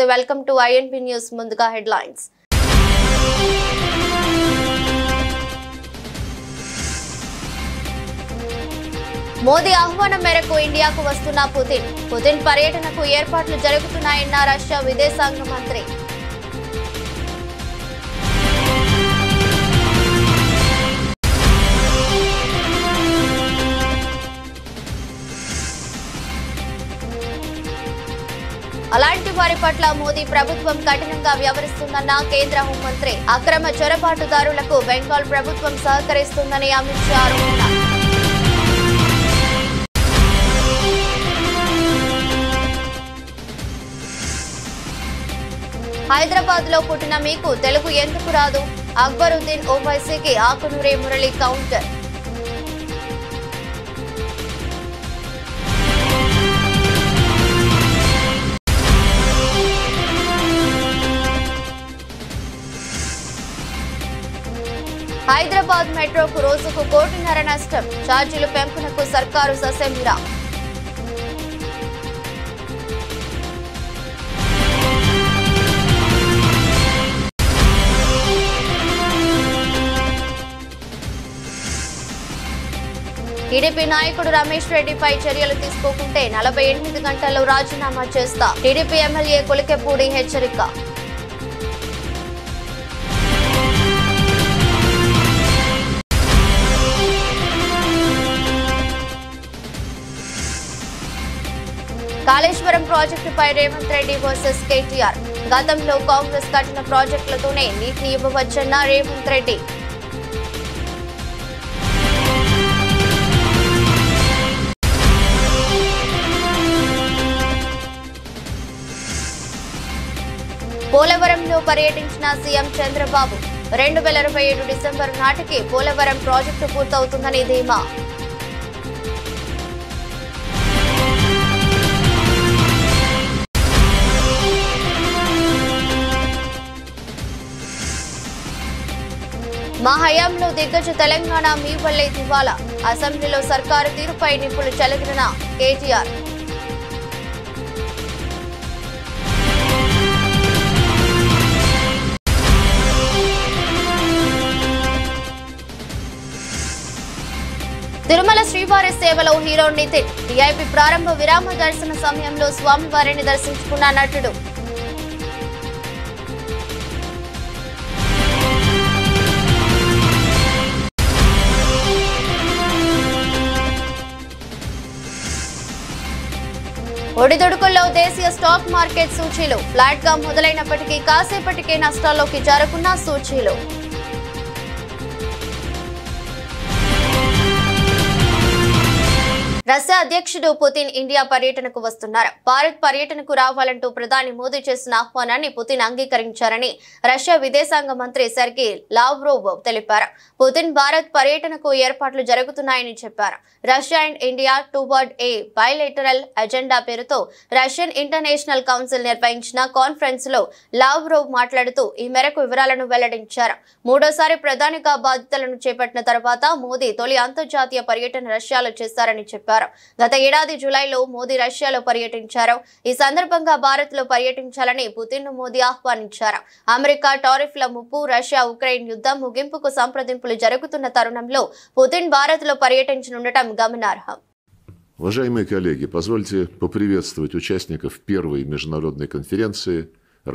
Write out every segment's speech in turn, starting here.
Namaste, welcome to INP News. Munduga headlines. Modi ఆహ్వానం మేరకు ఇండియాకు వస్తున్న పుతిన్ పర్యటనకు ఏర్పాట్లు జరుగుతున్నాయన్న రష్యా విదేశాంగ మంత్రి. అలాంటి వారి పట్ల మోదీ ప్రభుత్వం కఠినంగా వ్యవహరిస్తుందన్న కేంద్ర హోంమంత్రి. అక్రమ చొరబాటుదారులకు బెంగాల్ ప్రభుత్వం సహకరిస్తుందని అమిత్ షా ఆరోపణ. హైదరాబాద్ లో పుట్టిన మీకు తెలుగు ఎందుకు రాదు? అక్బరుద్దీన్ ఓవైసీకి ఆకునూరి మురళి కౌంటర్. హైదరాబాద్ మెట్రోకు రోజుకు 1.5 కోటి నష్టం. ఛార్జీలు పెంపునకు సర్కారు ససేమిరా. టీడీపీ నాయకుడు రమేష్ రెడ్డిపై చర్యలు తీసుకోకుంటే 48 గంటల్లో రాజీనామా చేస్తా. టీడీపీ ఎమ్మెల్యే కొలికెపూడి హెచ్చరిక. కాళేశ్వరం ప్రాజెక్టుపై రేవంత్ రెడ్డి వర్సెస్ కేటీఆర్. గతంలో కాంగ్రెస్ కట్టిన ప్రాజెక్టులతోనే నీటిని ఇవ్వవచ్చన్న రేవంత్ రెడ్డి. పోలవరంలో పర్యటించిన సీఎం చంద్రబాబు. 2027 డిసెంబర్ నాటికి పోలవరం ప్రాజెక్టు పూర్తవుతుందని ధీమా. మా హయాంలో దిగ్గజ తెలంగాణ మీ వల్లే దివాలా. అసెంబ్లీలో సర్కారు తీరుపై నిప్పులు చెలగిన కేటీఆర్. తిరుమల శ్రీవారి సేవలో హీరో నితిన్. విఐపి ప్రారంభ విరామ దర్శన సమయంలో స్వామివారిని దర్శించుకున్న నటుడు. ఒడిదుడుకుల్లో దేశీయ స్టాక్ మార్కెట్ సూచీలు ఫ్లాట్ గా మొదలైనప్పటికీ కాసేపటికే నష్టాల్లోకి జారుకున్న సూచీలు. రష్యా అధ్యక్షుడు పుతిన్ ఇండియా పర్యటనకు వస్తున్నారు. భారత్ పర్యటనకు రావాలంటూ ప్రధాని మోదీ చేసిన ఆహ్వానాన్ని పుతిన్ అంగీకరించారని రష్యా విదేశాంగ మంత్రి సెర్గీ లావ్రోవ్ తెలిపారు. పుతిన్ భారత్ పర్యటనకు ఏర్పాట్లు జరుగుతున్నాయని చెప్పారు. Russia and India towards A bilateral agenda పేరుతో రష్యన్ ఇంటర్నేషనల్ కౌన్సిల్ నిర్వహించిన కాన్ఫరెన్స్ లో లావ్రోవ్ మాట్లాడుతూ ఈ మేరకు వివరాలను వెల్లడించారు. మూడోసారి ప్రధానిగా బాధ్యతలను చేపట్టిన తర్వాత మోదీ తొలి అంతర్జాతీయ పర్యటన రష్యాలో చేశారని చెప్పారు. గత ఏడాది జూలైలో మోదీ రష్యాలో పర్యటించారు. ఈ సందర్భంగా భారత్ లో పర్యటించాలని పుతిన్ ను మోదీ ఆహ్వానించారు. అమెరికా టారిఫ్ల ముప్పు, రష్యా ఉక్రెయిన్ యుద్ధం ముగింపుకు సంప్రదింపులు జరుగుతున్న తరుణంలో పుతిన్ భారత్ లో పర్యటించనుండటం గమనార్హం. Уважаемые коллеги, позвольте поприветствовать участников первой международной конференции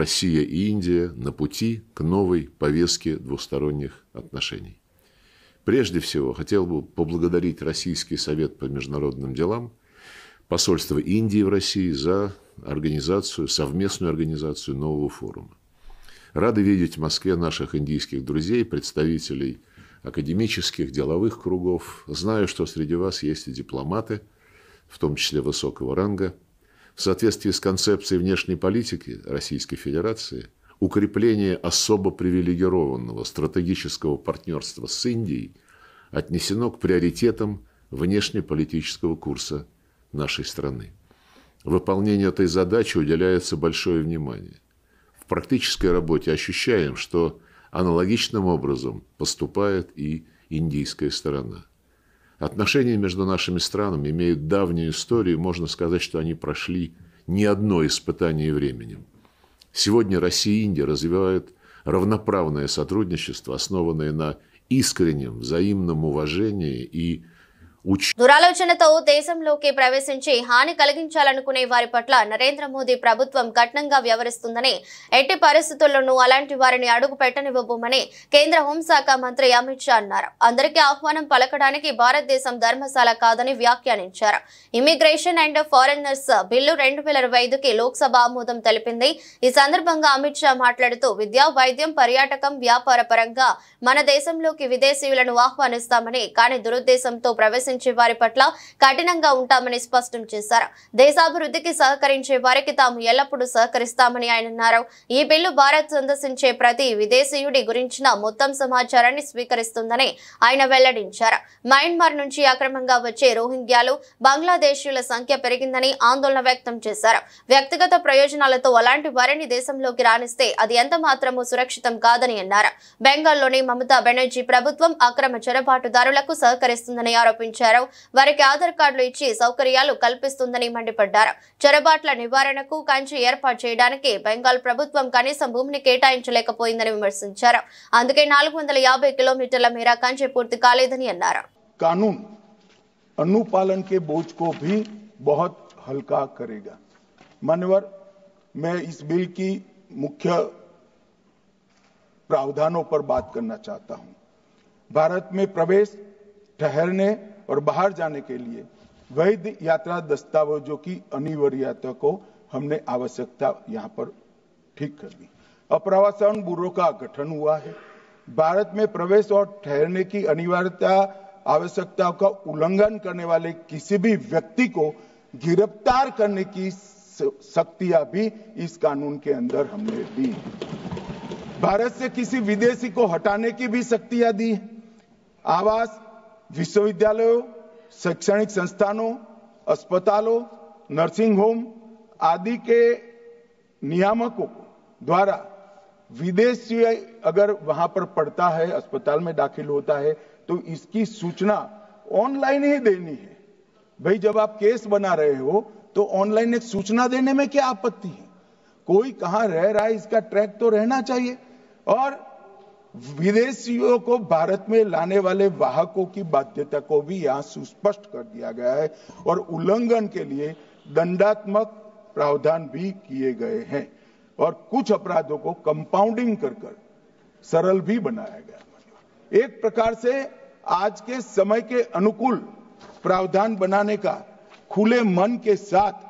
«Россия и Индия на пути к новой повестке двусторонних отношений». Прежде всего, хотел бы поблагодарить Российский совет по международным делам, посольство Индии в России за совместную организацию нового форума. Рады видеть в Москве наших индийских друзей, представителей академических, деловых кругов. Знаю, что среди вас есть и дипломаты, в том числе высокого ранга. В соответствии с концепцией внешней политики Российской Федерации, укрепление особо привилегированного стратегического партнерства с Индией отнесено к приоритетам внешнеполитического курса нашей страны. Выполнению этой задачи уделяется большое внимание. В практической работе ощущаем, что аналогичным образом поступает и индийская сторона. Отношения между нашими странами имеют давнюю историю, можно сказать, что они прошли не одно испытание временем. Сегодня Россия и Индия развивают равноправное сотрудничество, основанное на искреннем взаимном уважении и దురాలోచనతో దేశంలోకి ప్రవేశించి హాని కలిగించాలనుకునే వారి పట్ల నరేంద్ర మోదీ ప్రభుత్వం కఠినంగా వ్యవహరిస్తుందని, ఎట్టి పరిస్థితుల్లోనూ అలాంటి వారిని అడుగు పెట్టనివ్వబోమని కేంద్ర హోంశాఖ మంత్రి అమిత్ షా అన్నారు. అందరికీ ఆహ్వానం పలకడానికి భారతదేశం ధర్మశాల కాదని వ్యాఖ్యానించారు. ఇమిగ్రేషన్ అండ్ ఫారినర్స్ బిల్లు 2025కి లోక్సభ ఆమోదం తెలిపింది. ఈ సందర్భంగా అమిత్ షా మాట్లాడుతూ విద్య, వైద్యం, పర్యాటకం, వ్యాపార పరంగా మన దేశంలోకి విదేశీయులను ఆహ్వానిస్తామని, కానీ దురుద్దేశంతో ప్రవేశించే వారి పట్ల కఠినంగా ఉంటామని స్పష్టం చేశారు. దేశాభివృద్ధికి సహకరించే వారికి తాము ఎల్లప్పుడూ సహకరిస్తామని ఆయన అన్నారు. ఈ బిల్లు భారత్ సందర్శించే ప్రతి విదేశీయుడి గురించిన మొత్తం సమాచారాన్ని స్వీకరిస్తుందని ఆయన వెల్లడించారు. మయన్మార్ నుంచి అక్రమంగా వచ్చే రోహింగ్యాలు, బంగ్లాదేశీయుల సంఖ్య పెరిగిందని ఆందోళన వ్యక్తం చేశారు. వ్యక్తిగత ప్రయోజనాలతో అలాంటి వారిని దేశంలోకి రానిస్తే అది ఎంత మాత్రమూ సురక్షితం కాదని అన్నారు. బెంగాల్లోని మమతా బెనర్జీ ప్రభుత్వం అక్రమ చొరబాటుదారులకు సహకరిస్తుందని ఆరోపించారు. వారికి ఆధార్ కార్డులు ఇచ్చి సౌకర్యాలు కల్పిస్తుందని మండిపడ్డారు. చొరబాట్ల నివారణకు కంచె ఏర్పాటు చేయడానికి బెంగాల్ ప్రభుత్వం కనీసం భూమిని కేటాయించలేకపోయిందని విమర్శించారు. అందుకే 450 కిలోమీటర్ల మేర కంచె పూర్తి కాలేదని అన్నారు. कानून अनुपालन के बोझ को भी बहुत हल्का करेगा. मान्यवर, मैं इस बिल की मुख्य प्रावधानों पर बात करना चाहता हूं. भारत में प्रवेश, ठहरने और बाहर जाने के लिए वैध यात्रा दस्तावेजों की अनिवार्यता को हमने आवश्यकता यहां पर ठीक कर दी. अप्रवासन ब्यूरो का गठन हुआ है. भारत में प्रवेश और ठहरने की अनिवार्यता आवश्यकताओं का उल्लंघन करने वाले किसी भी व्यक्ति को गिरफ्तार करने की शक्तियां भी इस कानून के अंदर हमने दी. भारत से किसी विदेशी को हटाने की भी शक्तियां दी. आवास, विश्वविद्यालयों, शैक्षणिक संस्थानों, अस्पतालों, नर्सिंग होम आदि के नियामकों द्वारा विदेशी अगर वहां पर पढ़ता है, अस्पताल में दाखिल होता है, तो इसकी सूचना ऑनलाइन ही देनी है. भाई, जब आप केस बना रहे हो तो ऑनलाइन एक सूचना देने में क्या आपत्ति है? कोई कहां रह रहा है इसका ट्रैक तो रहना चाहिए. और विदेशियों को भारत में लाने वाले वाहकों की बाध्यता को भी यहां सुस्पष्ट कर दिया गया है और उल्लंघन के लिए दंडात्मक प्रावधान भी किए गए हैं और कुछ अपराधों को कंपाउंडिंग कर सरल भी बनाया गया. एक प्रकार से आज के समय के अनुकूल प्रावधान बनाने का खुले मन के साथ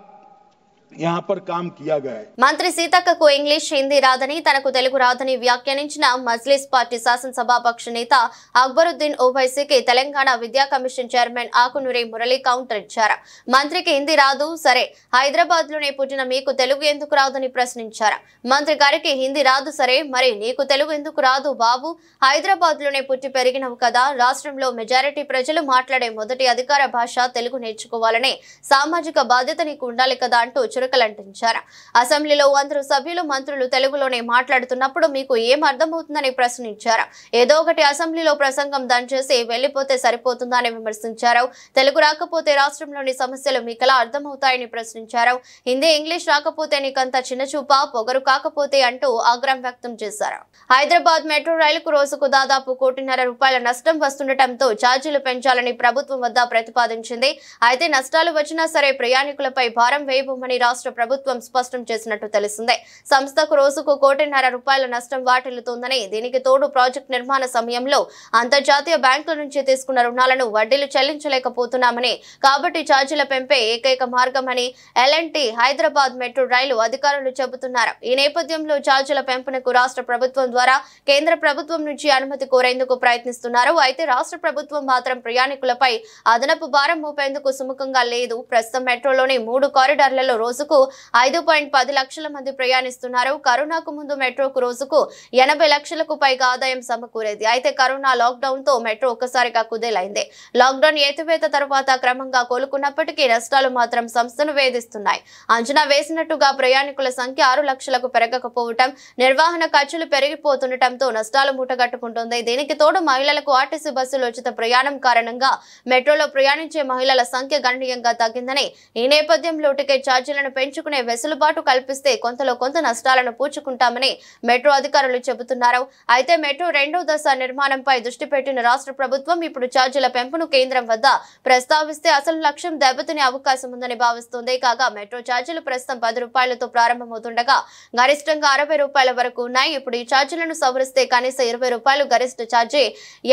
यहाँ पर काम किया गया है. మంత్రి సీతక్కకు ఇంగ్లీష్, హిందీ రాదని, తనకు తెలుగు రాదని వ్యాఖ్యానించిన మజ్లిస్ పార్టీ శాసనసభాపక్ష నేత అక్బరుద్దీన్ ఓవైసీకి తెలంగాణ విద్యా commission chairman Akunuri Murali counter ఇచ్చారు. మంత్రికి హిందీ రాదు, సరే, హైదరాబాద్ లోనే పుట్టిన మీకు తెలుగు ఎందుకు రాదని ప్రశ్నించారు. మంత్రి గారికి హిందీ రాదు, సరే, మరి నీకు తెలుగు ఎందుకు రాదు బాబు? హైదరాబాద్ లోనే పుట్టి పెరిగినవు కదా. రాష్ట్రంలో మెజారిటీ ప్రజలు మాట్లాడే మొదటి అధికార భాష తెలుగు నేర్చుకోవాలనే సామాజిక బాధ్యత నీకు ఉండాలి కదా అంటూ చురకలంటించారు. అసెంబ్లీలో అందరూ సభ్యులు, మంత్రులు తెలుగులోనే మాట్లాడుతున్నప్పుడు మీకు ఏం అర్థమవుతుందని ప్రశ్నించారు. ఏదో ఒకటి అసెంబ్లీలో ప్రసంగం దంచేసి వెళ్లిపోతే సరిపోతుందని విమర్శించారు. తెలుగు రాకపోతే రాష్ట్రంలోని సమస్యలు మీకెలా అర్థమవుతాయని ప్రశ్నించారు. హిందీ, ఇంగ్లీష్ రాకపోతే నీకంత చిన్నచూపా, పొగరు కాకపోతే అంటూ ఆగ్రహం వ్యక్తం చేశారు. హైదరాబాద్ మెట్రో రైలుకు రోజుకు దాదాపు ₹1.5 నష్టం వస్తుండటంతో ఛార్జీలు పెంచాలని ప్రభుత్వం వద్ద ప్రతిపాదించింది. అయితే నష్టాలు వచ్చినా సరే ప్రయాణికులపై భారం వేయబోమని రాష్ట్ర ప్రభుత్వం స్పష్టం చేసినట్టు తెలిసిందే. సంస్థకు రోజుకు ₹1.5 నష్టం వాటిల్లుతోందని, దీనికి తోడు ప్రాజెక్టు నిర్మాణ సమయంలో అంతర్జాతీయ బ్యాంకుల నుంచి తీసుకున్న రుణాలను వడ్డీలు చెల్లించలేకపోతున్నామని, కాబట్టి ఛార్జీల పెంపే ఏకైక మార్గమని ఎల్ఎన్టీ హైదరాబాద్ మెట్రో రైలు అధికారులు చెబుతున్నారు. ఈ నేపథ్యంలో ఛార్జీల పెంపునకు రాష్ట్ర ప్రభుత్వం ద్వారా కేంద్ర ప్రభుత్వం నుంచి అనుమతి కోరేందుకు ప్రయత్నిస్తున్నారు. అయితే రాష్ట్ర ప్రభుత్వం మాత్రం ప్రయాణికులపై అదనపు భారం మోపేందుకు సుముఖంగా లేదు. ప్రస్తుతం మెట్రోలోని 3 కారిడార్లలో రోజుకు 5.10 లక్షల మంది ప్రయాణిస్తున్నారు. కరోనాకు ముందు మెట్రోకు రోజుకు 80 లక్షలకు పైగా ఆదాయం సమకూరేది. అయితే కరోనా లాక్డౌన్ తో మెట్రో ఒక్కసారిగా కుదేలైంది. లాక్డౌన్ ఎత్తివేత తర్వాత క్రమంగా కోలుకున్నప్పటికీ నష్టాలు మాత్రం సంస్థను వేధిస్తున్నాయి. అంచనా వేసినట్టుగా ప్రయాణికుల సంఖ్య 6 లక్షలకు పెరగకపోవటం, నిర్వహణ ఖర్చులు పెరిగిపోతుండటంతో నష్టాలు మూటగట్టుకుంటుంది. దీనికి తోడు మహిళలకు ఆర్టీసీ బస్సులు ఉచిత ప్రయాణం కారణంగా మెట్రోలో ప్రయాణించే మహిళల సంఖ్య గణనీయంగా తగ్గిందని, ఈ నేపథ్యంలో టికెట్ ఛార్జీలను ధరలను పెంచుకునే వెసులుబాటు కల్పిస్తే కొంతలో కొంత నష్టాలను పూడ్చుకుంటామని మెట్రో అధికారులు చెబుతున్నారు. అయితే మెట్రో 2వ దశ నిర్మాణంపై దృష్టి పెట్టిన రాష్ట్ర ప్రభుత్వం ఇప్పుడు ఛార్జీల పెంపును కేంద్రం వద్ద ప్రస్తావిస్తే అసలు లక్ష్యం దెబ్బతినే అవకాశం ఉందని భావిస్తోంది. కాగా మెట్రో ఛార్జీలు ప్రస్తుతం 10 రూపాయలతో ప్రారంభమవుతుండగా గరిష్టంగా 60 రూపాయల వరకు ఉన్నాయి. ఇప్పుడు ఈ ఛార్జీలను సవరిస్తే కనీసం 20 రూపాయలు, గరిష్ట ఛార్జీ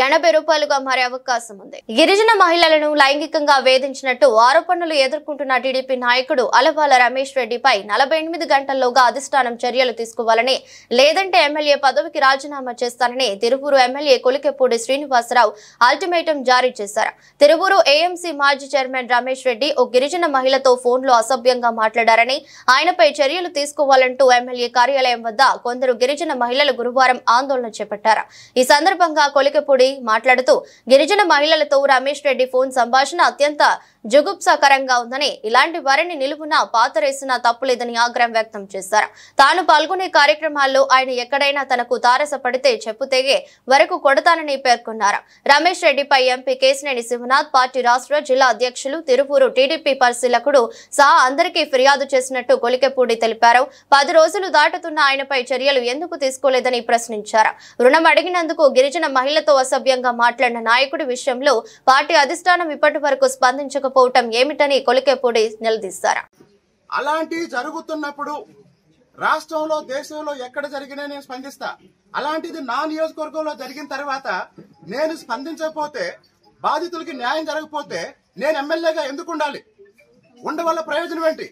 80 రూపాయలుగా మారే అవకాశం ఉంది. గిరిజన మహిళలను లైంగికంగా వేధించినట్టు ఆరోపణలు ఎదుర్కొంటున్న టీడీపీ నాయకుడు అలవాల రమేష్ రెడ్డిపై 48 గంటల్లోగా అధిష్టానం చర్యలు తీసుకోవాలని, లేదంటే ఎమ్మెల్యే పదవికి రాజీనామా చేస్తానని తిరువూరు ఎమ్మెల్యే కొలికెపూడి శ్రీనివాసరావు అల్టిమేటం జారీ చేశారు. తిరువూరు ఏఎంసీ మాజీ చైర్మన్ రమేష్ రెడ్డి ఓ గిరిజన మహిళతో ఫోన్లో అసభ్యంగా మాట్లాడారని, ఆయనపై చర్యలు తీసుకోవాలంటూ ఎమ్మెల్యే కార్యాలయం వద్ద కొందరు గిరిజన మహిళలు గురువారం ఆందోళన చేపట్టారు. ఈ సందర్భంగా కొలికెపూడి మాట్లాడుతూ గిరిజన మహిళలతో రమేష్ రెడ్డి ఫోన్ సంభాషణ అత్యంత జుగుప్సాకరంగా ఉందని, ఇలాంటి వారిని నిలువున పాతరేసినా తప్పులేదని ఆగ్రహం వ్యక్తం చేశారు. తాను పాల్గొనే కార్యక్రమాల్లో ఆయన ఎక్కడైనా తనకు తారసపడితే చెప్పు తెగే వరకు కొడతానని పేర్కొన్నారు. రమేష్ రెడ్డిపై ఎంపీ కేశినేని శివనాథ్, పార్టీ రాష్ట్ర జిల్లా అధ్యక్షులు, తిరువూరు టీడీపీ పరిశీలకుడు సహా అందరికీ ఫిర్యాదు చేసినట్టు కొలికెపూడి తెలిపారు. 10 రోజులు దాటుతున్న ఆయనపై చర్యలు ఎందుకు తీసుకోలేదని ప్రశ్నించారు. రుణం అడిగినందుకు గిరిజన మహిళతో అసభ్యంగా మాట్లాడిన నాయకుడి విషయంలో పార్టీ అధిష్టానం ఇప్పటి వరకు స్పందించకపోవడం ఏమిటని కొలికెపూడి నిలదీశారు. అలాంటి జరుగుతున్నప్పుడు రాష్ట్రంలో, దేశంలో ఎక్కడ జరిగినా నేను స్పందిస్తా. అలాంటిది నా నియోజకవర్గంలో జరిగిన తర్వాత నేను స్పందించకపోతే, బాధితులకి న్యాయం జరగకపోతే నేను ఎమ్మెల్యేగా ఎందుకు ఉండాలి? ఉండవల్ల ప్రయోజనం ఏంటి?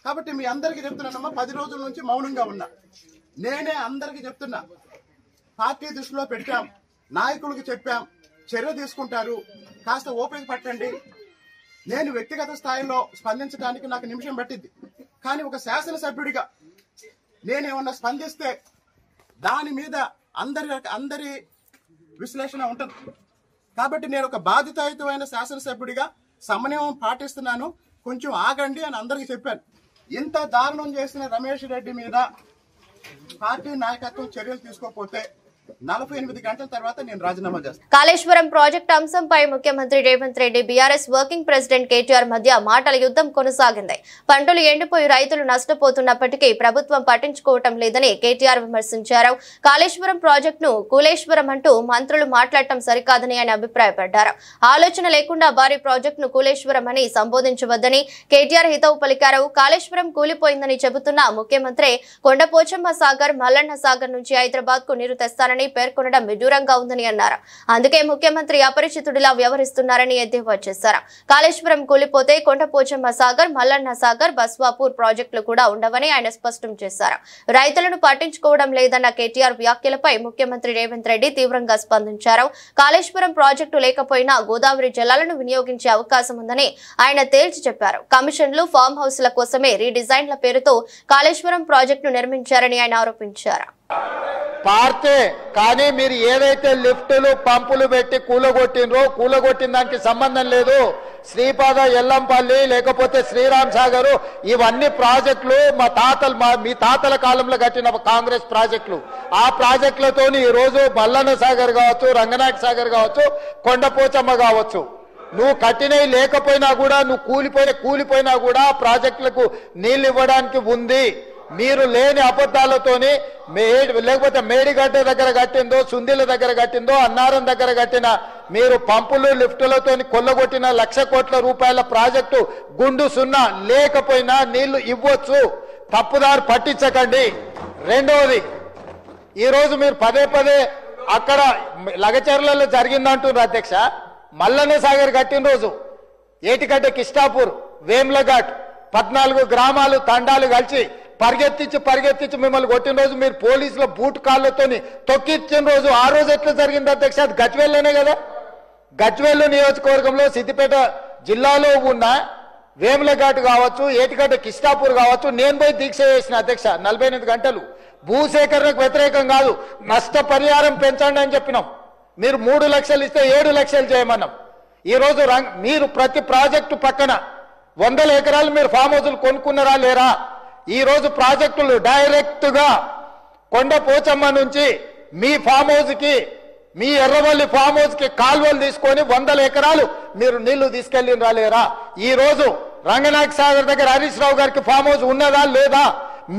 కాబట్టి మీ అందరికీ చెప్తున్నానమ్మా, 10 రోజుల నుంచి మౌనంగా ఉన్నా. నేనే అందరికీ చెప్తున్నా, పార్టీ దృష్టిలో పెట్టాం, నాయకులకు చెప్పాం, చర్య తీసుకుంటారు, కాస్త ఓపిక పట్టండి. నేను వ్యక్తిగత స్థాయిలో స్పందించడానికి నాకు నిమిషం పట్టింది. కానీ ఒక శాసనసభ్యుడిగా నేనేమన్నా స్పందిస్తే దాని మీద అందరి విశ్లేషణ ఉంటుంది. కాబట్టి నేను ఒక బాధ్యతాయుతమైన శాసనసభ్యుడిగా సమన్వయం పాటిస్తున్నాను, కొంచెం ఆగండి అని అందరికీ చెప్పాను. ఇంత దారుణం చేసిన రమేష్ రెడ్డి మీద పార్టీ నాయకత్వం చర్యలు తీసుకోకపోతే 48 గంటల తర్వాత నేను రాజీనామా చేస్తాను. కాళేశ్వరం ప్రాజెక్టు అంశంపై ముఖ్యమంత్రి Revanth Reddy, BRS working president KTR మధ్య మాటల యుద్ధం కొనసాగింది. పంటలు ఎండిపోయి రైతులు నష్టపోతున్నప్పటికీ ప్రభుత్వం పట్టించుకోవటం లేదని కేటీఆర్ విమర్శించారు. కాళేశ్వరం ప్రాజెక్టును కూలేశ్వరం అంటూ మంత్రులు మాట్లాడటం సరికాదని ఆయన అభిప్రాయపడ్డారు. ఆలోచన లేకుండా భారీ ప్రాజెక్టును కూలేశ్వరం అని సంబోధించవద్దని కేటీఆర్ హితవు పలికారు. కాళేశ్వరం కూలిపోయిందని చెబుతున్న ముఖ్యమంత్రి కొండపోచమ్మ సాగర్, మల్లన్న సాగర్ నుంచి హైదరాబాద్ కు నీరు తెస్తారని పేర్కొనడం విడ్డూరంగా ఉందని అన్నారు. అందుకే ముఖ్యమంత్రి అపరిచితుడిలా వ్యవహరిస్తున్నారని ఎద్దేవా చేశారు. కాళేశ్వరం కూలిపోతే కొండపోచమ్మ సాగర్, మల్లన్న సాగర్, బస్వాపూర్ ప్రాజెక్టులు కూడా ఉండవని ఆయన స్పష్టం చేశారు. రైతులను పట్టించుకోవడం లేదన్న కేటీఆర్ వ్యాఖ్యలపై ముఖ్యమంత్రి రేవంత్ రెడ్డి తీవ్రంగా స్పందించారు. కాళేశ్వరం ప్రాజెక్టు లేకపోయినా గోదావరి జలాలను వినియోగించే అవకాశం ఉందని ఆయన తేల్చి చెప్పారు. కమిషన్లు, ఫామ్ హౌస్ల కోసమే రీడిజైన్ల పేరుతో కాళేశ్వరం ప్రాజెక్టును నిర్మించారని ఆయన ఆరోపించారు. పార్తే కానీ మీరు ఏదైతే లిఫ్టులు, పంపులు పెట్టి కూలగొట్టిన దానికి సంబంధం లేదు. శ్రీపాద, ఎల్లంపల్లి, లేకపోతే శ్రీరామ్ సాగర్, ఇవన్నీ ప్రాజెక్టులు మీ తాతల కాలంలో కట్టిన కాంగ్రెస్ ప్రాజెక్టులు. ఆ ప్రాజెక్టులతో ఈ రోజు మల్లన్న సాగర్ కావచ్చు, రంగనాయక సాగర్ కావచ్చు, కొండపోచమ్మ కావచ్చు, నువ్వు కట్టినవి లేకపోయినా కూడా, నువ్వు కూలిపోయినా కూడా ప్రాజెక్టులకు నీళ్లు ఇవ్వడానికి ఉంది. మీరు లేని అబద్ధాలతోని లేకపోతే మేడిగడ్డ దగ్గర కట్టిందో, సుందిల దగ్గర కట్టిందో, అన్నారం దగ్గర కట్టిన మీరు పంపులు, లిఫ్టులతోని కొల్లగొట్టిన 1,00,000 కోట్ల రూపాయల ప్రాజెక్టు గుండు సున్నా. లేకపోయినా నీళ్లు ఇవ్వచ్చు, తప్పుదారు పట్టించకండి. రెండవది, ఈరోజు మీరు పదే అక్కడ లగచర్లలో జరిగిందంటున్నారు అధ్యక్ష. మల్లన్న సాగర్ కట్టిన రోజు ఏటిగడ్డ, కిష్టాపూర్, వేమ్లఘాట్ 14 గ్రామాలు, తండాలు కలిసి పరిగెత్తించి మిమ్మల్ని కొట్టిన రోజు మీరు పోలీసుల బూట్ కాళ్ళతోని తొక్కిచ్చిన రోజు, ఆ రోజు ఎట్లా జరిగింది అధ్యక్ష? అది గజ్వేల్లోనే కదా. గజ్వేల్ నియోజకవర్గంలో సిద్దిపేట జిల్లాలో ఉన్న వేములఘాట్ కావచ్చు, ఏటిగడ్డ, కిష్టాపూర్ కావచ్చు, నేను పోయి దీక్ష చేసిన అధ్యక్ష 48 గంటలు. భూసేకరణకు వ్యతిరేకం కాదు, నష్టపరిహారం పెంచండి అని చెప్పినాం. మీరు 3 లక్షలు ఇస్తే 7 లక్షలు చేయమన్నాం. ఈరోజు మీరు ప్రతి ప్రాజెక్టు పక్కన 100 ఎకరాలు మీరు ఫామ్ హౌజులు కొనుక్కున్నారా లేరా? ఈ రోజు ప్రాజెక్టులు డైరెక్ట్ గా కొండపోచమ్మ నుంచి మీ ఫామ్ హౌస్ కి, మీ ఎర్రవల్లి ఫామ్ హౌస్ కి కాల్వలు తీసుకొని 100 ఎకరాలు మీరు నీళ్లు తీసుకెళ్ళినరా లేరా? ఈ రోజు రంగనాయక సాగర్ దగ్గర హరీష్ రావు గారికి ఫామ్ హౌస్ ఉన్నదా లేదా?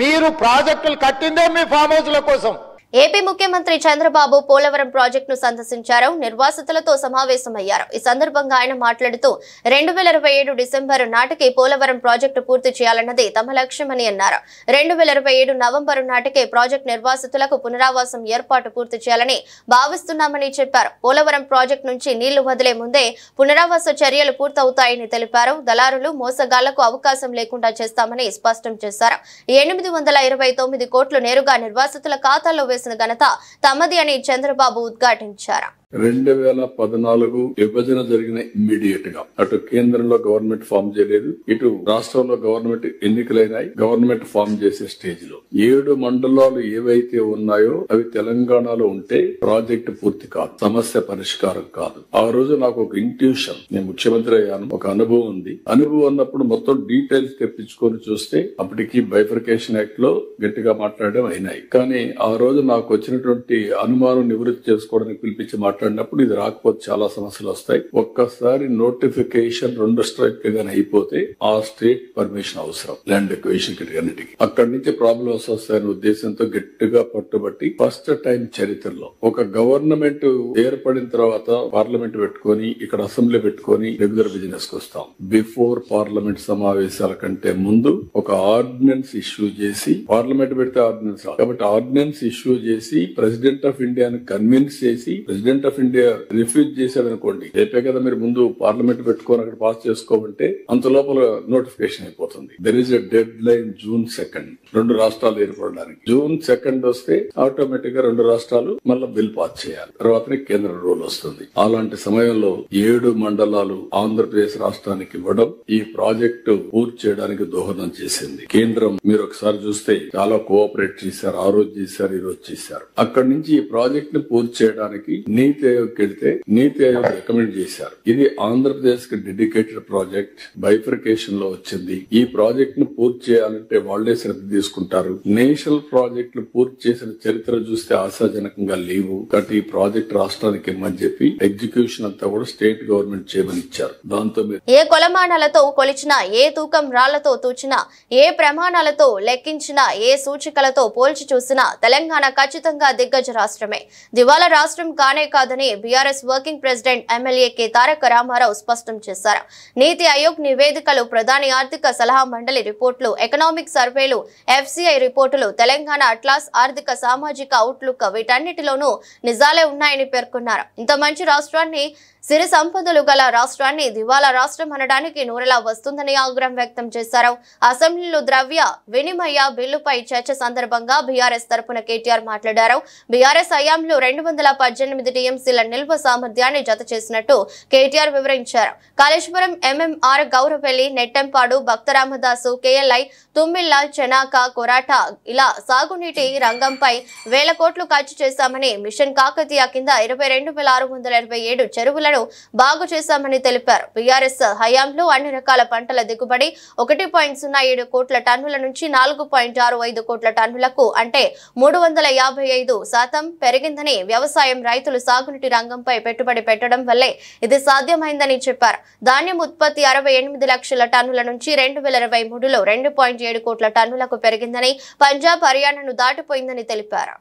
మీరు ప్రాజెక్టులు కట్టిందే మీ ఫామ్ హౌస్ల కోసం. ఏపీ ముఖ్యమంత్రి చంద్రబాబు పోలవరం ప్రాజెక్టును సందర్శించారు. నిర్వాసితులతో సమావేశమయ్యారు. ఈ సందర్భంగా ఆయన మాట్లాడుతూ 2027 డిసెంబర్ నాటికి పోలవరం ప్రాజెక్టు పూర్తి చేయాలన్నది తమ లక్ష్యమని అన్నారు. 2027 నవంబర్ నాటికి ప్రాజెక్టు నిర్వాసితులకు పునరావాసం ఏర్పాటు పూర్తి చేయాలని భావిస్తున్నామని చెప్పారు. పోలవరం ప్రాజెక్టు నుంచి నీళ్లు వదిలే ముందే పునరావాస చర్యలు పూర్తవుతాయని తెలిపారు. దళారులు మోసగాళ్లకు అవకాశం లేకుండా చేస్తామని స్పష్టం చేశారు. 829 కోట్లు నేరుగా నిర్వాసితుల ఖాతాల్లో వేసిన ఘనత తమది అని చంద్రబాబు ఉద్ఘాటించారు. 2014 విభజన జరిగిన ఇమ్మీడియట్ గా అటు కేంద్రంలో గవర్నమెంట్ ఫామ్ చేయలేదు, ఇటు రాష్ట్రంలో గవర్నమెంట్ ఎన్నికలైనాయి. గవర్నమెంట్ ఫామ్ చేసే స్టేజ్ లో 7 మండలాలు ఏవైతే ఉన్నాయో అవి తెలంగాణలో ఉంటే ప్రాజెక్ట్ పూర్తి కాదు, సమస్య పరిష్కారం కాదు. ఆ రోజు నాకు ఒక ఇంట్యూషన్, నేను ముఖ్యమంత్రి అయ్యాను, ఒక అనుభవం ఉంది. అనుభవం ఉన్నప్పుడు మొత్తం డీటెయిల్స్ తెప్పించుకొని చూస్తే అప్పటికి బైఫర్కేషన్ యాక్ట్ లో గట్టిగా మాట్లాడడం అయినాయి. కానీ ఆ రోజు నాకు వచ్చినటువంటి అనుమానం నివృత్తి చేసుకోవడానికి పిలిపించి మాట్లాడినప్పుడు ఇది రాకపోతే చాలా సమస్యలు వస్తాయి. ఒక్కసారి నోటిఫికేషన్ 2 స్ట్రైక్ గానీ అయిపోతే ఆ స్టేట్ పర్మిషన్ అవసరం, ల్యాండ్ ఎక్విజిషన్ అన్నిటికీ. అక్కడి నుంచి ప్రాబ్లమ్స్ వస్తాయనే ఉద్దేశంతో గట్టిగా పట్టుబట్టి ఫస్ట్ టైం చరిత్రలో ఒక గవర్నమెంట్ ఏర్పడిన తర్వాత పార్లమెంట్ పెట్టుకొని ఇక్కడ అసెంబ్లీ పెట్టుకొని రెగ్యులర్ బిజినెస్ కు వస్తాం. బిఫోర్ పార్లమెంట్ సమావేశాల కంటే ముందు ఒక ఆర్డినెన్స్ ఇష్యూ చేసి, పార్లమెంట్ పెడితే ఆర్డినెన్స్ కాబట్టి ఆర్డినెన్స్ ఇష్యూ చేసి ప్రెసిడెంట్ ఆఫ్ ఇండియాను కన్విన్స్ చేసి ప్రెసిడెంట్ ఆఫ్ ఇండియా రిఫ్యూజ్ చేశాడు అనుకోండి, రేపే కదా మీరు ముందు పార్లమెంట్ పెట్టుకొని అక్కడ పాస్ చేసుకోమంటే అంత లోపల నోటిఫికేషన్ అయిపోతుంది. There is a dead line June 2 2 రాష్ట్రాలు ఏర్పడడానికి. June 2 వస్తే ఆటోమేటిక్ గా 2 రాష్ట్రాలు మళ్ళీ బిల్ పాస్ చేయాలి, తర్వాతనే కేంద్ర రూల్ వస్తుంది. అలాంటి సమయంలో 7 మండలాలు ఆంధ్రప్రదేశ్ రాష్ట్రానికి ఇవ్వడం ఈ ప్రాజెక్టు పూర్తి చేయడానికి దోహదం చేసింది. కేంద్రం మీరు ఒకసారి చూస్తే చాలా కోఆపరేట్ చేశారు, ఆ రోజు చేశారు, ఈ రోజు చేశారు. అక్కడి నుంచి ఈ ప్రాజెక్ట్ ని పూర్తి చేయడానికి నీతి ఆయోగ్ వెళ్తే నీతి ఆయోగ్ రికమెండ్ చేశారు. ఇది ఆంధ్రప్రదేశ్ కి డెడికేటెడ్ ప్రాజెక్ట్, బైఫర్కేషన్ లో వచ్చింది. ఈ ప్రాజెక్ట్ ను పూర్తి చేయాలంటే వాళ్లే శ్రద్ధ తీసుకుంటారు. నేషనల్ ప్రాజెక్టులు పూర్తి చేసిన చరిత్ర చూస్తే ఆశాజనకంగా లేవు. కాబట్టి ఈ ప్రాజెక్ట్ రాష్ట్రానికి ఇమ్మని చెప్పి ఎగ్జిక్యూషన్ అంతా కూడా స్టేట్ గవర్నమెంట్ చేయమని ఇచ్చారు. దాంతో ఏ కొలమానాలతో కొలిచినా, ఏ తూకం రాళ్లతో తూచినా, ఏ ప్రమాణాలతో లెక్కించినా, ఏ సూచికలతో పోల్చి చూసినా తెలంగాణ ఖచ్చితంగా దిగ్గజ రాష్ట్రమే. దివాలా రాష్ట్రం కానే కాదని BRS working president MLA K Taraka Rama Rao స్పష్టం చేశారు. నీతి ఆయోగ్ నివేదికలు, ప్రధాని ఆర్థిక సలహా మండలి రిపోర్టులు, ఎకనామిక్ సర్వేలు, FCI రిపోర్టులు, తెలంగాణ అట్లాస్, ఆర్థిక సామాజిక అవుట్లుక్ వీటన్నిటిలోనూ నిజాలే ఉన్నాయని పేర్కొన్నారు. ఇంత మంచి రాష్ట్రాన్ని, సిరి సంపదలు గల రాష్ట్రాన్ని దివాలా రాష్ట్రం అనడానికి నూరెలా వస్తుందని ఆగ్రహం వ్యక్తం చేశారు. అసెంబ్లీలో ద్రవ్య వినిమయ బిల్లుపై చర్చ సందర్భంగా బీఆర్ఎస్ తరపున కేటీఆర్ మాట్లాడారు. బీఆర్ఎస్ హయాంలో 218 టీఎంసీల నిల్వ సామర్థ్యాన్ని జత చేసినట్టు కేటీఆర్ వివరించారు. కాళేశ్వరం, MMR, గౌరవెల్లి, నెట్టెంపాడు, భక్తరామదాసు, KLI, తుమ్మిళ్ల, చెనాక, కొరాట ఇలా సాగునీటి రంగంపై 1000 కోట్లు ఖర్చు చేశామని, మిషన్ కాకతీయ కింద 22,627 చెరువులను బాగు చేశామని తెలిపారు. బీఆర్ఎస్ హయాంలో అన్ని రకాల పంటల దిగుబడి 1.07 కోట్ల టన్నుల నుంచి 4.65 కోట్ల టన్నులకు అంటే 355% పెరిగిందని, వ్యవసాయం రైతులు సాగునీటి రంగంపై పెట్టుబడి పెట్టడం వల్లే ఇది సాధ్యమైందని చెప్పారు. ధాన్యం ఉత్పత్తి 68 లక్షల టన్నుల నుంచి 2023లో 2.7 కోట్ల టన్నులకు పెరిగిందని, పంజాబ్, హర్యానాను దాటిపోయిందని తెలిపారు.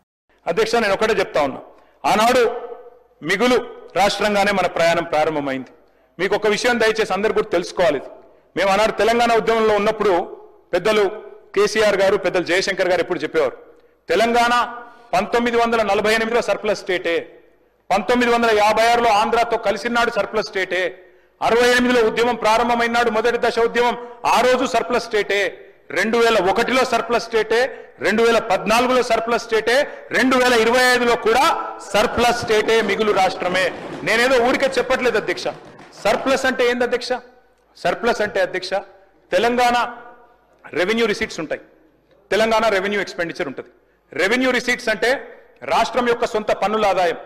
అధ్యక్ష, నేను ఒకటే చెప్తా ఉన్నా, ఆనాడు మిగులు రాష్ట్రంగానే మన ప్రయాణం ప్రారంభమైంది. మీకు ఒక విషయం దయచేసి అందరు కూడా తెలుసుకోవాలి. మేము ఆనాడు తెలంగాణ ఉద్యమంలో ఉన్నప్పుడు పెద్దలు కేసీఆర్ గారు, పెద్దలు జయశంకర్ గారు ఎప్పుడు చెప్పేవారు, తెలంగాణ 1948లో సర్ప్లస్ స్టేటే, 1956లో ఆంధ్రాతో కలిసినాడు సర్ప్లస్ స్టేటే, 68లో ఉద్యమం ప్రారంభమైనాడు మొదటి దశ ఉద్యమం, ఆ రోజు సర్ప్లస్ స్టేటే, 2001లో సర్ప్లస్ స్టేటే, 2014లో సర్ప్లస్ స్టేటే, 2025లో కూడా సర్ప్లస్ స్టేటే, మిగులు రాష్ట్రమే. నేనేదో ఊరికే చెప్పట్లేదు అధ్యక్ష. సర్ప్లస్ అంటే ఏంది అధ్యక్ష? సర్ప్లస్ అంటే అధ్యక్ష, తెలంగాణ రెవెన్యూ రిసీట్స్ ఉంటాయి, తెలంగాణ రెవెన్యూ ఎక్స్పెండిచర్ ఉంటుంది. రెవెన్యూ రిసీట్స్ అంటే రాష్ట్రం యొక్క సొంత పన్నుల ఆదాయం,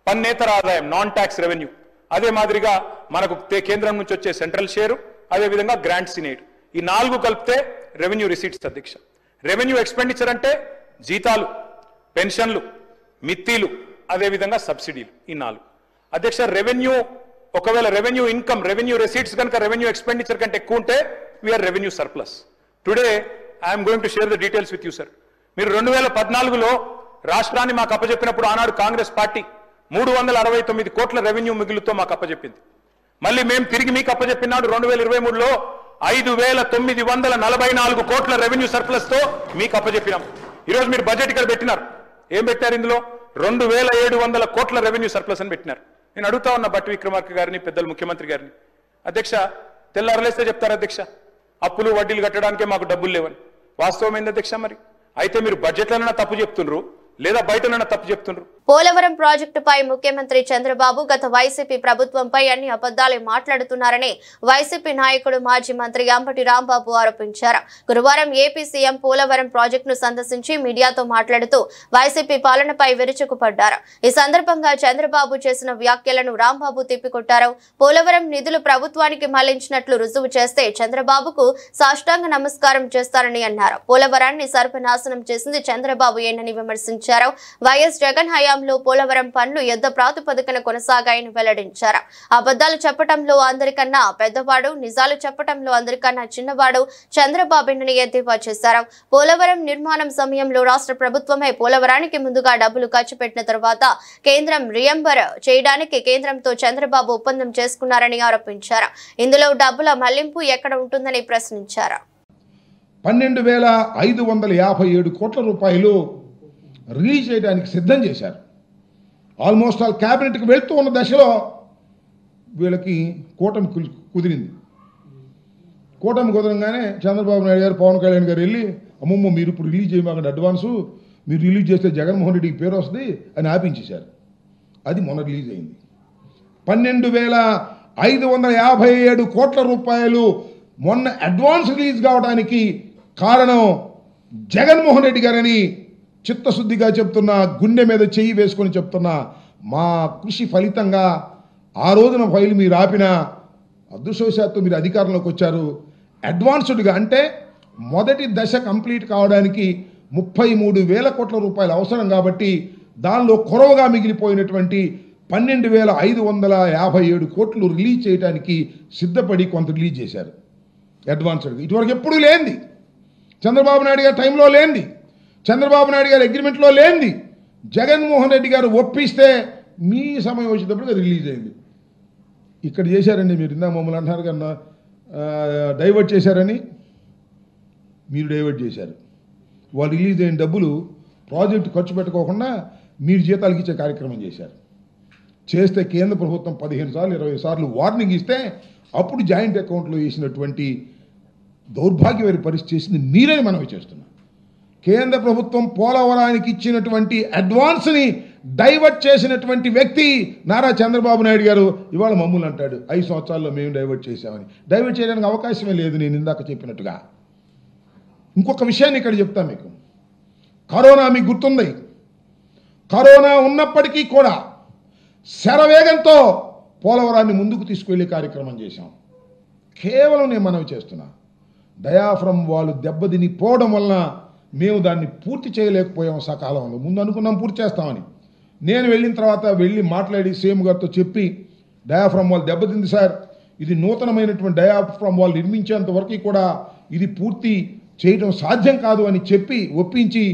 పన్నేతర ఆదాయం, నాన్ ట్యాక్స్ రెవెన్యూ. అదే మాదిరిగా మనకు కేంద్రం నుంచి వచ్చే సెంట్రల్ షేరు, అదేవిధంగా గ్రాంట్స్ ఇన్ ఎయిడ్, ఈ 4 కలిపితే రెవెన్యూ రిసీట్స్ అధ్యక్ష. రెవెన్యూ ఎక్స్పెండిచర్ అంటే జీతాలు, పెన్షన్లు, మిత్తీలు, అదేవిధంగా సబ్సిడీలు, ఈ 4 అధ్యక్ష. రెవెన్యూ ఒకవేళ రెవెన్యూ ఇన్కమ్, రెవెన్యూ రిసీట్స్ కనుక రెవెన్యూ ఎక్స్పెండిచర్ కంటే ఎక్కువ ఉంటే we are revenue surplus. Today, I am going to share the details with you, sir. మీరు 2014లో రాష్ట్రాన్ని మాకు అప్పచెప్పినప్పుడు ఆనాడు కాంగ్రెస్ పార్టీ 369 కోట్ల రెవెన్యూ మిగులుతో మాకు అప్పచెప్పింది. మళ్ళీ మేము తిరిగి మీకు అప్పచెప్పినాడు 2023లో 5,944 కోట్ల రెవెన్యూ సర్ప్లస్ తో మీకు అప్పచెప్పినాం. ఈరోజు మీరు బడ్జెట్ ఇక్కడ పెట్టినారు. ఏం పెట్టారు ఇందులో? 2,700 కోట్ల రెవెన్యూ సర్ప్లస్ అని పెట్టినారు. నేను అడుగుతా ఉన్న బట్టి విక్రమార్క గారిని, పెద్దలు ముఖ్యమంత్రి గారిని, అధ్యక్ష తెల్లారలేస్తే చెప్తారు అధ్యక్ష అప్పులు వడ్డీలు కట్టడానికే మాకు డబ్బులు లేవని. వాస్తవమైంది అధ్యక్ష. మరి అయితే మీరు బడ్జెట్లైనా తప్పు చెప్తుండ్రు లేదా బయటనైనా తప్పు చెప్తుండ్రు. పోలవరం ప్రాజెక్టుపై ముఖ్యమంత్రి చంద్రబాబు గత వైసీపీ ప్రభుత్వంపై అన్ని అబద్దాలే మాట్లాడుతున్నారని వైసీపీ నాయకుడు మాజీ మంత్రి అంబటి రాంబాబు ఆరోపించారు. గురువారం ఏపీ సీఎం పోలవరం ప్రాజెక్టును సందర్శించి మీడియాతో మాట్లాడుతూ వైసీపీ పాలనపై విరుచుకుపడ్డారు. ఈ సందర్భంగా చంద్రబాబు చేసిన వ్యాఖ్యలను రాంబాబు తిప్పికొట్టారు. పోలవరం నిధులు ప్రభుత్వానికి మళ్లించినట్లు రుజువు చేస్తే చంద్రబాబుకు సాష్టాంగ నమస్కారం చేస్తారని అన్నారు. పోలవరాన్ని సర్వనాశనం చేసింది చంద్రబాబు ఏనని విమర్శించారు. వైఎస్ జగన్ హయాంలో పోలవరం పనులు యుద్ధ ప్రాతిపదికన కొనసాగాయని వెల్లడించారు. అబద్దాలు చెప్పడంలో అందరికన్నా పెద్దవాడు, నిజాలు చెప్పడంలో అందరికన్నా చిన్నవాడు చంద్రబాబుని ఎద్దేవా చేశారు. పోలవరం నిర్మాణం సమయంలో రాష్ట్ర ప్రభుత్వమే పోలవరానికి ముందుగా డబ్బులు ఖర్చు పెట్టిన తర్వాత కేంద్రం రియంబర్ చేయడానికి కేంద్రంతో చంద్రబాబు ఒప్పందం చేసుకున్నారని ఆరోపించారు. ఇందులో డబ్బుల మళ్లింపు ఎక్కడ ఉంటుందని ప్రశ్నించారు. 12,557 కోట్ల రూపాయలు రిలీజ్ చేయడానికి సిద్ధం చేశారు. ఆల్మోస్ట్ ఆల్ క్యాబినెట్కి వెళ్తూ ఉన్న దశలో వీళ్ళకి కూటమి కుదిరింది. కూటమి కుదరంగానే చంద్రబాబు నాయుడు గారు, పవన్ కళ్యాణ్ గారు వెళ్ళి అమ్మమ్మ మీరు ఇప్పుడు రిలీజ్ చేయమాకండి అడ్వాన్సు, మీరు రిలీజ్ చేస్తే జగన్మోహన్ రెడ్డికి పేరు వస్తుంది అని ఆపించేశారు. అది మొన్న రిలీజ్ అయింది. 12,557 కోట్ల రూపాయలు మొన్న అడ్వాన్స్ రిలీజ్ కావడానికి కారణం జగన్మోహన్ రెడ్డి గారని చిత్తశుద్ధిగా చెప్తున్నా, గుండె మీద చెయ్యి వేసుకొని చెప్తున్నా. మా కృషి ఫలితంగా ఆ రోజున ఫైల్ మీరు ఆపిన అదృష్టవశాత్తు మీరు అధికారంలోకి వచ్చారు. అడ్వాన్స్డ్గా అంటే మొదటి దశ కంప్లీట్ కావడానికి 33,000 కోట్ల రూపాయలు అవసరం కాబట్టి దానిలో కొరవగా మిగిలిపోయినటువంటి 12,557 కోట్లు రిలీజ్ చేయడానికి సిద్ధపడి కొంత రిలీజ్ చేశారు అడ్వాన్స్డ్గా. ఇటువరకు ఎప్పుడూ లేనిది, చంద్రబాబు నాయుడు గారి టైంలో లేనిది, చంద్రబాబు నాయుడు గారి అగ్రిమెంట్లో లేనిది జగన్మోహన్ రెడ్డి గారు ఒప్పిస్తే మీ సమయం వచ్చేటప్పుడు రిలీజ్ అయింది. ఇక్కడ చేశారండి మీరు. ఇందా మమ్మల్ని అంటున్నారు కన్నా డైవర్ట్ చేశారని. మీరు డైవర్ట్ చేశారు. వాళ్ళు రిలీజ్ అయిన డబ్బులు ప్రాజెక్టు ఖర్చు పెట్టుకోకుండా మీరు జీతాలకు ఇచ్చే కార్యక్రమం చేశారు. చేస్తే కేంద్ర ప్రభుత్వం 15 సార్లు 20 సార్లు వార్నింగ్ ఇస్తే అప్పుడు జాయింట్ అకౌంట్లో వేసినటువంటి దౌర్భాగ్యమైన పరిస్థితి చేసింది మీరని మనవి చేస్తున్నాం. కేంద్ర ప్రభుత్వం పోలవరానికి ఇచ్చినటువంటి అడ్వాన్స్ని డైవర్ట్ చేసినటువంటి వ్యక్తి నారా చంద్రబాబు నాయుడు గారు ఇవాళ మమ్మల్ని అంటాడు 5 సంవత్సరాల్లో మేము డైవర్ట్ చేశామని. డైవర్ట్ చేయడానికి అవకాశమే లేదు. నేను ఇందాక చెప్పినట్టుగా ఇంకొక విషయాన్ని ఇక్కడ చెప్తా మీకు. కరోనా మీకు గుర్తుంది. కరోనా ఉన్నప్పటికీ కూడా శరవేగంతో పోలవరాన్ని ముందుకు తీసుకువెళ్ళే కార్యక్రమం చేశాం. కేవలం నేను మనవి చేస్తున్నా, డయాఫ్రమ్ వాళ్ళు దెబ్బతిని పోవడం వలన మేము దాన్ని పూర్తి చేయలేకపోయాం సకాలంలో. ముందు అనుకున్నాం పూర్తి చేస్తామని. నేను వెళ్ళిన తర్వాత వెళ్ళి మాట్లాడి సీఎం గారితో చెప్పి డయాఫ్రమ్ వాళ్ళు దెబ్బతింది సార్, ఇది నూతనమైనటువంటి డయాఫ్రమ్ వాళ్ళు నిర్మించేంత వరకు కూడా ఇది పూర్తి చేయడం సాధ్యం కాదు అని చెప్పి ఒప్పించి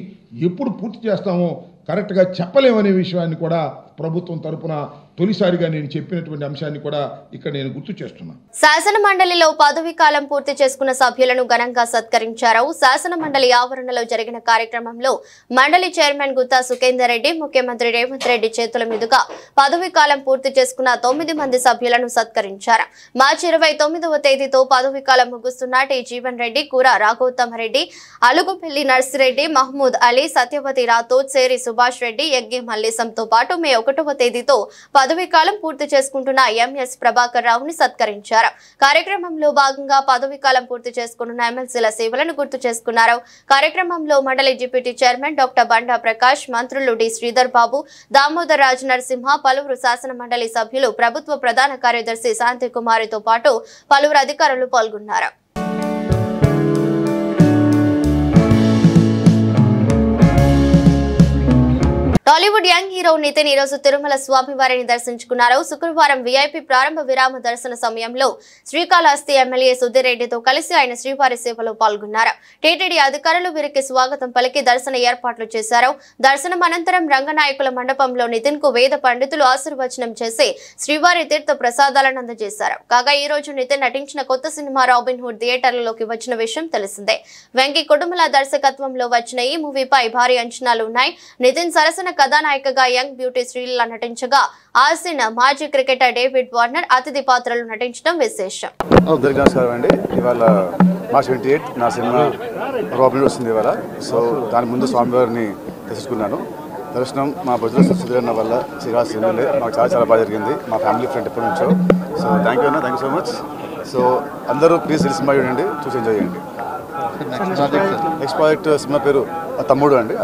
ఎప్పుడు పూర్తి చేస్తామో కరెక్ట్గా చెప్పలేమనే విషయాన్ని కూడా ప్రభుత్వం తరపున తొలిసారిగా నేను చెప్పినటువంటి అంశాన్ని కూడా ఇక్కడ నేను గుర్తు చేస్తున్నాను. శాసన మండలిలో పదవీ కాలం పూర్తి చేసుకున్న సభ్యులను ఘనంగా సత్కరించారు. శాసన మండలి ఆవరణలో జరిగిన కార్యక్రమంలో మండలి చైర్మన్ గుత్తా సుఖేందర్ రెడ్డి, ముఖ్యమంత్రి రేవంత్ రెడ్డి చేతుల మీదుగా పదవీ కాలం పూర్తి చేసుకున్న 9 మంది సభ్యులను సత్కరించారు. మార్చి 29వ తేదీతో పదవీ కాలం ముగుస్తున్న టి జీవన్ రెడ్డి, కూర రాఘోత్తమరెడ్డి, అలుగుపల్లి నర్సిరెడ్డి, మహమూద్ అలీ, సత్యవతి రాథోడ్, సేరి సుభాష్ రెడ్డి, యగ్గి మల్లేశంతో పాటు మే 1వ తేదీతో పదవీ కాలం పూర్తి చేసుకుంటున్న ఎంఎస్ ప్రభాకర్ రావుని సత్కరించారు. కార్యక్రమంలో భాగంగా పదవీ కాలం పూర్తి చేసుకున్న ఎమ్మెల్సీల సేవలను గుర్తు చేసుకున్నారు. కార్యక్రమంలో మండలి డిప్యూటీ చైర్మన్ డాక్టర్ బండా ప్రకాష్, మంత్రులు డి శ్రీధర్ బాబు, దామోదర్ రాజ్ నరసింహ, పలువురు శాసన మండలి సభ్యులు, ప్రభుత్వ ప్రధాన కార్యదర్శి శాంతి కుమారితో పాటు పలువురు అధికారులు పాల్గొన్నారు. టాలీవుడ్ యంగ్ హీరో నితిన్ ఈ రోజు తిరుమల స్వామివారిని దర్శించుకున్నారు. శుక్రవారం వీఐపీ ప్రారంభ విరామ దర్శన సమయంలో శ్రీకాళహస్తి ఎమ్మెల్యే సుధీర్ రెడ్డితో కలిసి ఆయన శ్రీవారి సేవలో పాల్గొన్నారు. టీటీడీ అధికారులు వీరికి స్వాగతం పలికి దర్శన ఏర్పాట్లు చేశారు. దర్శనం అనంతరం రంగనాయకుల మండపంలో నితిన్ కు వేద పండితులు ఆశీర్వచనం చేసి శ్రీవారి తీర్థ ప్రసాదాలను అందజేశారు. కాగా ఈ రోజు నితిన్ నటించిన కొత్త సినిమా రాబిన్ హుడ్ థియేటర్లలోకి వచ్చిన విషయం తెలిసిందే. వెంకీ కుటుంబల దర్శకత్వంలో వచ్చిన ఈ మూవీపై భారీ అంచనాలు ఉన్నాయి. నితిన్ సరసన కథానాయికగా యంగ్ బ్యూటీ శ్రీలీల నటించగా ఆసిన్ మాజీ క్రికెటర్ డేవిడ్ వార్నర్ అతిథి పాత్రలు నటించడం విశేషం. అందరికీ నమస్కారం అండి. ఇవాళ మార్చ్ 28 నా సినిమా రాబిన్ వస్తుంది ఇవాళ. సో దాని ముందు స్వామివారిని దర్శించుకున్నాను. దర్శనం మా బుజ్జల సుధీరన్న వల్ల శ్రీరాజ్ మాకు చాలా బాగా జరిగింది. మా ఫ్యామిలీ ఫ్రెండ్ ఎప్పటి నుంచో. So thank you so much. So అందరూ ప్లీజ్ సినిమా చూడండి, చూసి ఎంజాయ్ చేయండి. నెక్స్ట్ ప్రాజెక్ట్ సినిమా పేరు తమ్ముడు అండి.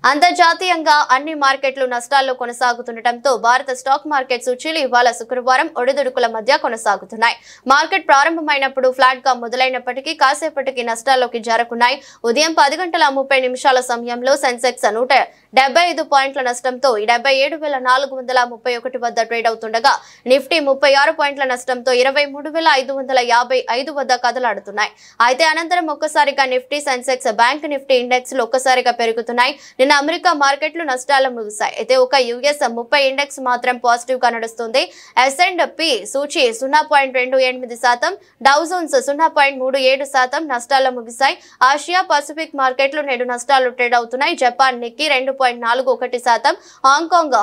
అంతర్జాతీయంగా అన్ని మార్కెట్లు నష్టాల్లో కొనసాగుతుండటంతో భారత స్టాక్ మార్కెట్ సూచీలు ఇవాళ శుక్రవారం ఒడిదుడుకుల మధ్య కొనసాగుతున్నాయి. మార్కెట్ ప్రారంభమైనప్పుడు ఫ్లాట్ గా మొదలైనప్పటికీ కాసేపటికి నష్టాల్లోకి జారుకున్నాయి. ఉదయం 10:30 సమయంలో సెన్సెక్స్ 175 పాయింట్ల నష్టంతో 77,431 వద్ద ట్రేడ్ అవుతుండగా నిఫ్టీ 36 పాయింట్ల నష్టంతో 23,555 వద్ద కదలాడుతున్నాయి. అయితే అనంతరం ఒక్కసారిగా Nifty, Sensex, bank Nifty index లు ఒక్కసారిగా పెరుగుతున్నాయి. నిన్న అమెరికా మార్కెట్లు నష్టాలు ముగిశాయి. అయితే ఒక యుఎస్ 30 ఇండెక్స్ మాత్రం పాజిటివ్ గా నడుస్తుంది. S&P సూచీ 0.28%, డౌ జోన్స్ 0.37% నష్టాల్లో ముగిశాయి. ఆసియా పసిఫిక్ మార్కెట్లు నేడు నష్టాలు ట్రేడ్ అవుతున్నాయి. జపాన్ నిక్కీ 2.41%, హాంకాంగ్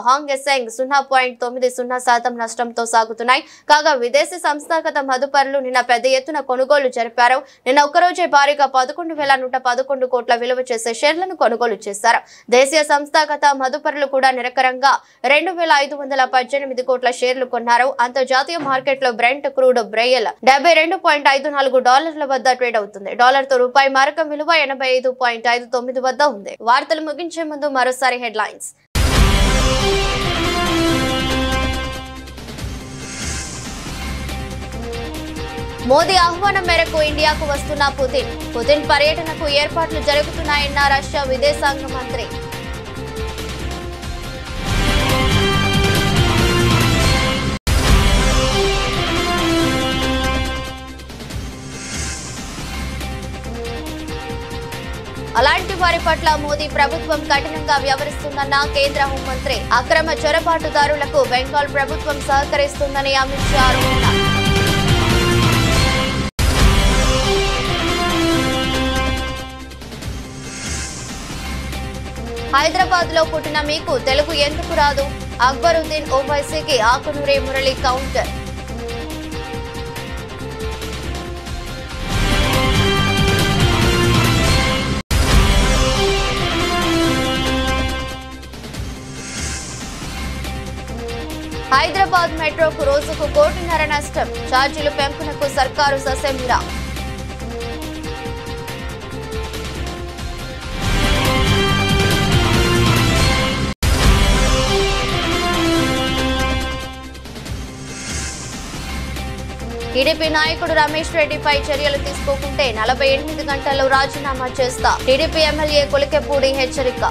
సెంగ్ 0.90% నష్టంతో సాగుతున్నాయి. కాగా విదేశీ సంస్థాగత మదుపరులు నిన్న పెద్ద ఎత్తున కొనుగోలు జరిపారు. నిన్న ఒక్కరోజే భారీగా 11,111 కోట్ల విలువ చేసే షేర్లను కొనుగోలు చేశారు. దేశీయ సంస్థాగత మదుపరులు కూడా నిరకరంగా 2,518 కోట్ల షేర్లు కొన్నారు. అంతర్జాతీయ మార్కెట్లో బ్రెంట్ క్రూడ్ బ్రెయిల్ $72.54 వద్ద ట్రేడ్ అవుతుంది. డాలర్తో రూపాయి మారకం విలువ 85.59 వద్ద ఉంది. వార్తలు ముగించే ముందు మరోసారి హెడ్లైన్స్. మోదీ ఆహ్వానం మేరకు ఇండియాకు వస్తున్న పుతిన్ పర్యటనకు ఏర్పాట్లు జరుగుతున్నాయన్న రష్యా విదేశాంగ మంత్రి. అలాంటి వారి పట్ల మోదీ ప్రభుత్వం కఠినంగా వ్యవహరిస్తుందన్న కేంద్ర హోంమంత్రి. అక్రమ చొరబాటుదారులకు బెంగాల్ ప్రభుత్వం సహకరిస్తుందని అమిత్ షా ఆరోపణ. హైదరాబాద్ లో పుట్టిన మీకు తెలుగు ఎందుకు రాదు? అక్బరుద్దీన్ ఓవైసీకి ఆకునూరే మురళి కౌంటర్. హైదరాబాద్ మెట్రోకు రోజుకు 1.5 కోటి నష్టం. ఛార్జీలు పెంపునకు సర్కారు ససేమిరా. టీడీపీ నాయకుడు రమేష్ రెడ్డిపై చర్యలు తీసుకోకుంటే 48 గంటల్లో రాజీనామా చేస్తా. టీడీపీ ఎమ్మెల్యే కొలికెపూడి హెచ్చరిక.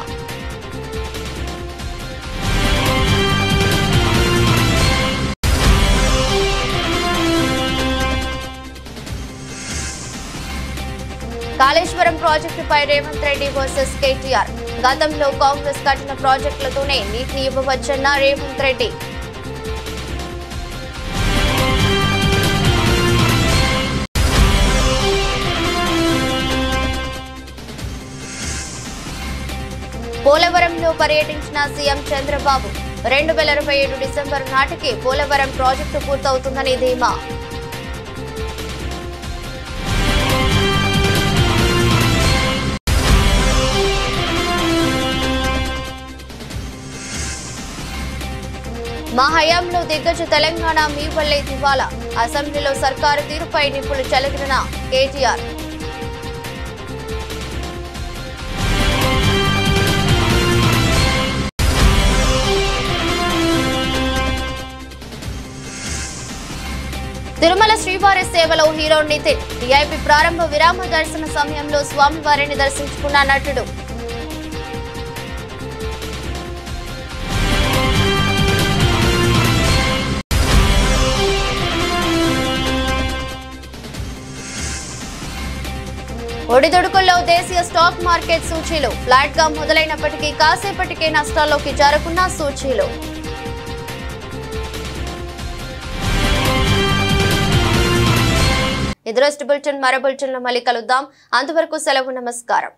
కాళేశ్వరం ప్రాజెక్టుపై రేవంత్ రెడ్డి వర్సెస్ కేటీఆర్. గతంలో కాంగ్రెస్ కట్టిన ప్రాజెక్టులతోనే నీటిని ఇవ్వవచ్చన్న రేవంత్ రెడ్డి. పోలవరంలో పర్యటించిన సీఎం చంద్రబాబు. 2027 డిసెంబర్ నాటికి పోలవరం ప్రాజెక్టు పూర్తవుతుందని ధీమా. మా హయాంలో దిగ్గజ తెలంగాణ మీ వల్లే దివాలా. అసెంబ్లీలో సర్కారు తీరుపై నిప్పులు చెలగిన కేటీఆర్. తిరుమల శ్రీవారి సేవలో హీరో నితిన్. వీఐపీ ప్రారంభ విరామ దర్శన సమయంలో స్వామివారిని దర్శించుకున్న నటుడు. ఒడిదుడుకుల్లో దేశీయ స్టాక్ మార్కెట్ సూచీలు ఫ్లాట్ గా మొదలైనప్పటికీ కాసేపటికే నష్టాల్లోకి జారుకున్న సూచీలు. ఇది రోజు బులెటిన్. మరో బులెటిన్లో మళ్ళీ కలుద్దాం. అంతవరకు సెలవు. నమస్కారం.